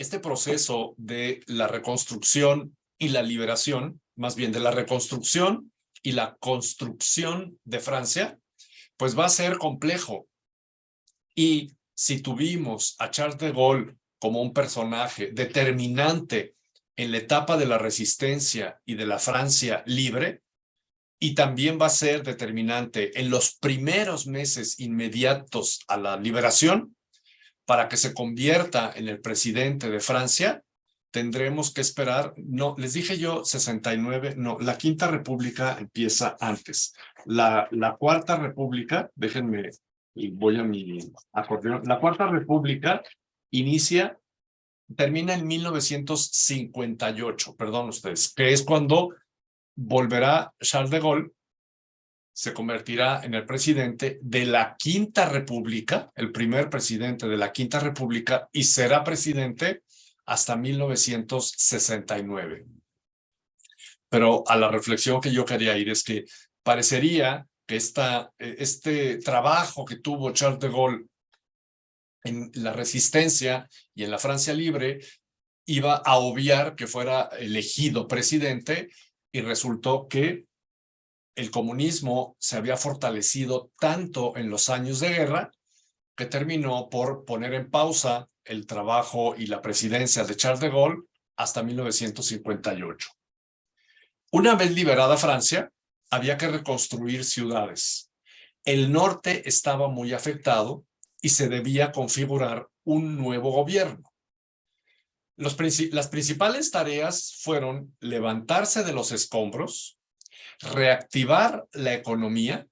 este proceso de la reconstrucción y la liberación, más bien de la reconstrucción y la construcción de Francia, pues va a ser complejo. Y si tuvimos a Charles de Gaulle como un personaje determinante en la etapa de la resistencia y de la Francia libre, y también va a ser determinante en los primeros meses inmediatos a la liberación, para que se convierta en el presidente de Francia, tendremos que esperar, no, les dije yo 69, no, la Quinta República empieza antes. La Cuarta República, déjenme, y voy a mi acordeón, la Cuarta República termina en 1958, perdón ustedes, que es cuando volverá Charles de Gaulle, se convertirá en el presidente de la Quinta República, el primer presidente de la Quinta República, y será presidente hasta 1969. Pero a la reflexión que yo quería ir es que parecería que este trabajo que tuvo Charles de Gaulle en la resistencia y en la Francia libre iba a obviar que fuera elegido presidente, y resultó que el comunismo se había fortalecido tanto en los años de guerra que terminó por poner en pausa el trabajo y la presidencia de Charles de Gaulle hasta 1958. Una vez liberada Francia, había que reconstruir ciudades. El norte estaba muy afectado y se debía configurar un nuevo gobierno. Las principales tareas fueron levantarse de los escombros, reactivar la economía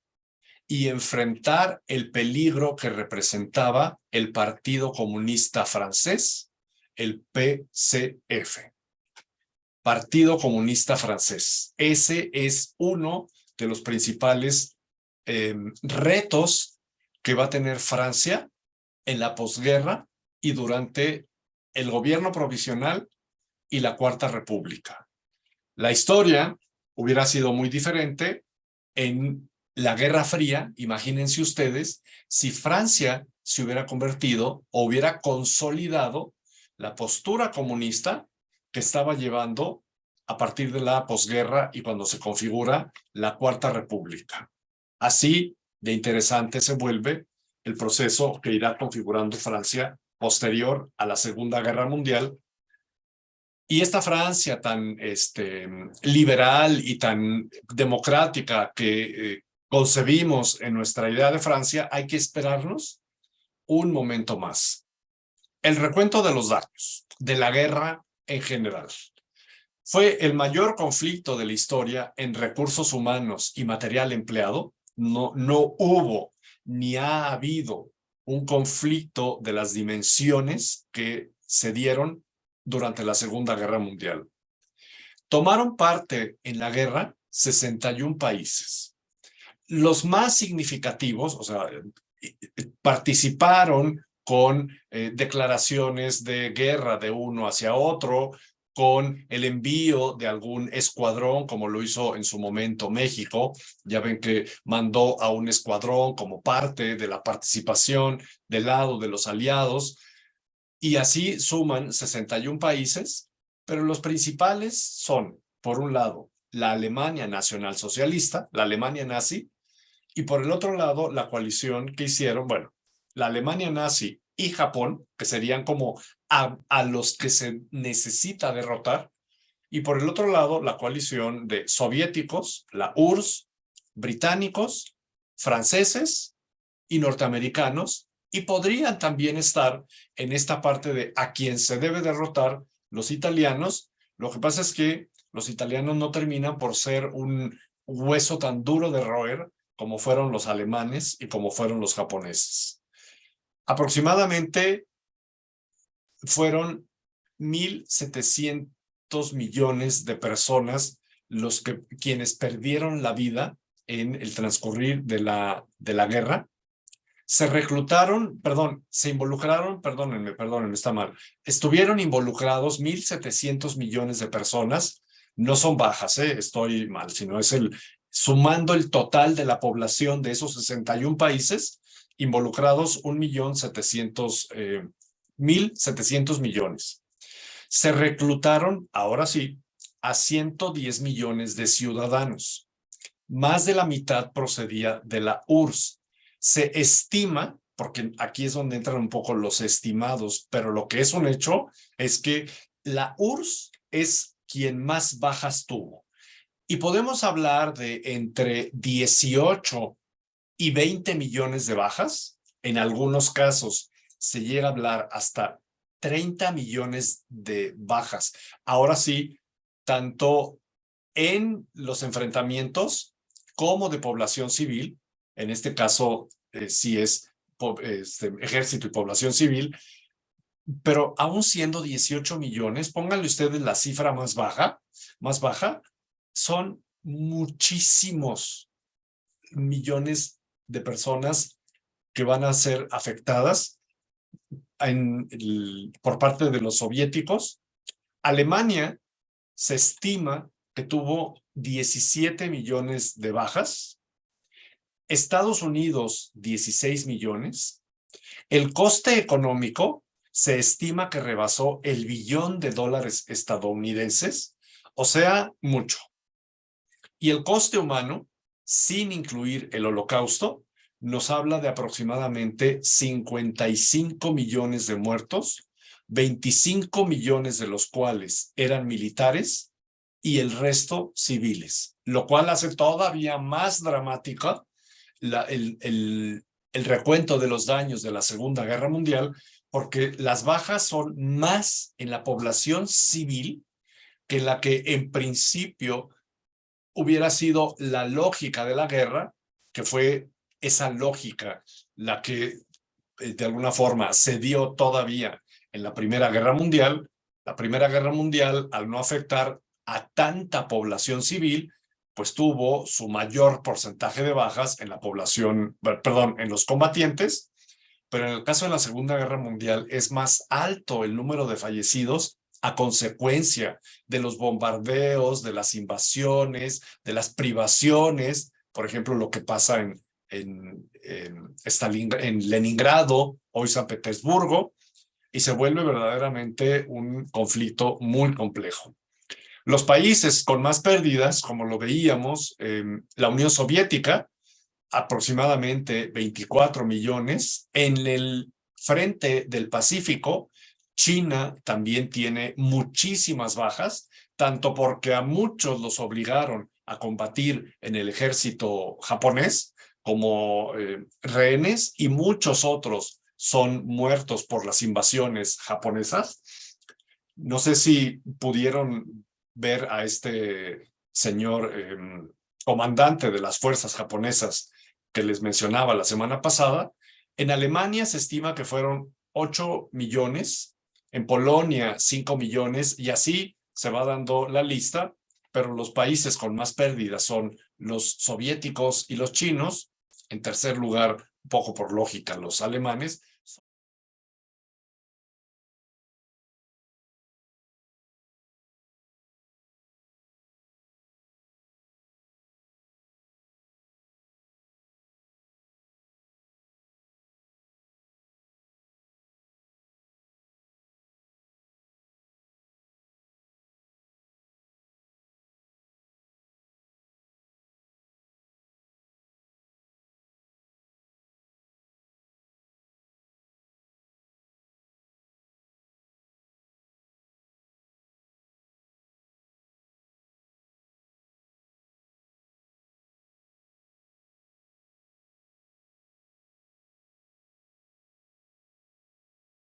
y enfrentar el peligro que representaba el Partido Comunista Francés, el PCF. Partido Comunista Francés. Ese es uno de los principales retos que va a tener Francia en la posguerra y durante el gobierno provisional y la Cuarta República. La historia hubiera sido muy diferente en la Guerra Fría. Imagínense ustedes si Francia se hubiera convertido o hubiera consolidado la postura comunista que estaba llevando a partir de la posguerra y cuando se configura la Cuarta República. Así de interesante se vuelve el proceso que irá configurando Francia posterior a la Segunda Guerra Mundial. Y esta Francia tan liberal y tan democrática que concebimos en nuestra idea de Francia, hay que esperarnos un momento más. El recuento de los daños de la guerra en general. Fue el mayor conflicto de la historia en recursos humanos y material empleado. No hubo ni ha habido un conflicto de las dimensiones que se dieron durante la Segunda Guerra Mundial. Tomaron parte en la guerra 61 países. Los más significativos, o sea, participaron con declaraciones de guerra de uno hacia otro, con el envío de algún escuadrón, como lo hizo en su momento México. Ya ven que mandó a un escuadrón como parte de la participación del lado de los aliados. Y así suman 61 países, pero los principales son, por un lado, la Alemania nacionalsocialista, la Alemania nazi, y por el otro lado, la coalición que hicieron, bueno, la Alemania nazi y Japón, que serían como a los que se necesita derrotar, y por el otro lado, la coalición de soviéticos, la URSS, británicos, franceses y norteamericanos, y podrían también estar en esta parte de a quien se debe derrotar, los italianos. Lo que pasa es que los italianos no terminan por ser un hueso tan duro de roer como fueron los alemanes y como fueron los japoneses. Aproximadamente fueron 1.700 millones de personas quienes perdieron la vida en el transcurrir de la guerra. Se involucraron, perdónenme, está mal. Estuvieron involucrados 1.700 millones de personas. No son bajas, estoy mal, sino es sumando el total de la población de esos 61 países, involucrados 1.700.000 millones. Se reclutaron, ahora sí, a 110 millones de ciudadanos. Más de la mitad procedía de la URSS. Se estima, porque aquí es donde entran un poco los estimados, pero lo que es un hecho es que la URSS es quien más bajas tuvo. Y podemos hablar de entre 18 y 20 millones de bajas. En algunos casos se llega a hablar hasta 30 millones de bajas. Ahora sí, tanto en los enfrentamientos como de población civil, en este caso sí es ejército y población civil, pero aún siendo 18 millones, pónganle ustedes la cifra más baja, son muchísimos millones de personas que van a ser afectadas por parte de los soviéticos. Alemania se estima que tuvo 17 millones de bajas, Estados Unidos 16 millones, el coste económico se estima que rebasó el billón de dólares estadounidenses, o sea, mucho. Y el coste humano, sin incluir el holocausto, nos habla de aproximadamente 55 millones de muertos, 25 millones de los cuales eran militares y el resto civiles, lo cual hace todavía más dramática el recuento de los daños de la Segunda Guerra Mundial, porque las bajas son más en la población civil que la que en principio hubiera sido la lógica de la guerra, que fue esa lógica la que de alguna forma se dio todavía en la Primera Guerra Mundial. La Primera Guerra Mundial, al no afectar a tanta población civil, pues tuvo su mayor porcentaje de bajas en la población, perdón, en los combatientes, pero en el caso de la Segunda Guerra Mundial es más alto el número de fallecidos a consecuencia de los bombardeos, de las invasiones, de las privaciones, por ejemplo, lo que pasa en Leningrado, hoy San Petersburgo, y se vuelve verdaderamente un conflicto muy complejo. Los países con más pérdidas, como lo veíamos, la Unión Soviética, aproximadamente 24 millones. En el frente del Pacífico, China también tiene muchísimas bajas, tanto porque a muchos los obligaron a combatir en el ejército japonés como rehenes, y muchos otros son muertos por las invasiones japonesas. No sé si pudieron ver a este señor comandante de las fuerzas japonesas que les mencionaba la semana pasada. En Alemania se estima que fueron 8 millones, en Polonia 5 millones, y así se va dando la lista, pero los países con más pérdidas son los soviéticos y los chinos. En tercer lugar, un poco por lógica, los alemanes,